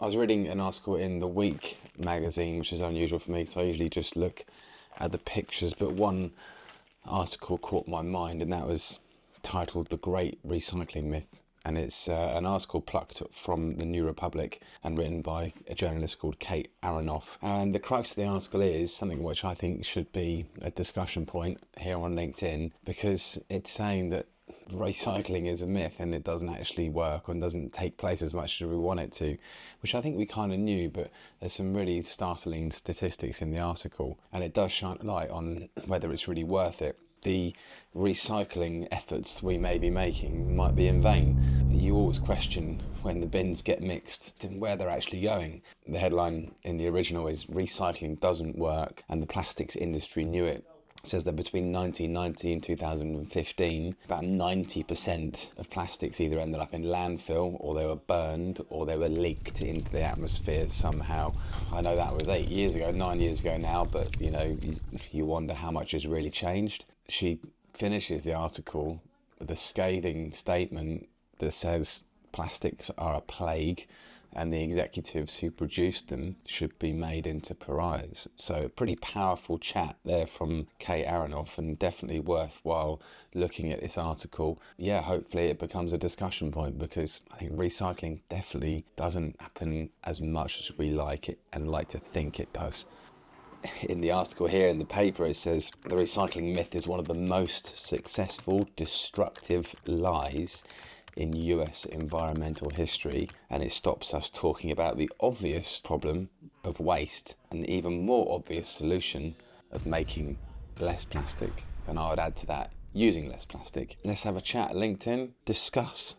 I was reading an article in The Week magazine, which is unusual for me because I usually just look at the pictures, but one article caught my mind, and that was titled The Great Recycling Myth. And it's an article plucked from the New Republic and written by a journalist called Kate Aronoff. And the crux of the article is something which I think should be a discussion point here on LinkedIn, because it's saying that recycling is a myth and it doesn't actually work and doesn't take place as much as we want it to, which I think we kind of knew, but there's some really startling statistics in the article, and it does shine a light on whether it's really worth it. The recycling efforts we may be making might be in vain. You always question when the bins get mixed where they're actually going. The headline in the original is "Recycling doesn't work and the plastics industry knew it." It says that between 1990 and 2015, about 90% of plastics either ended up in landfill, or they were burned, or they were leaked into the atmosphere somehow. I know that was 8 years ago, 9 years ago now, but you wonder how much has really changed. She finishes the article with a scathing statement that says plastics are a plague and the executives who produced them should be made into pariahs. So a pretty powerful chat there from Kate Aronoff, and definitely worthwhile looking at this article. Yeah, hopefully it becomes a discussion point, because I think recycling definitely doesn't happen as much as we like it and like to think it does. In the article here in the paper, it says the recycling myth is one of the most successful destructive lies in US environmental history, and it stops us talking about the obvious problem of waste and the even more obvious solution of making less plastic. And I would add to that, using less plastic. Let's have a chat, LinkedIn. Discuss.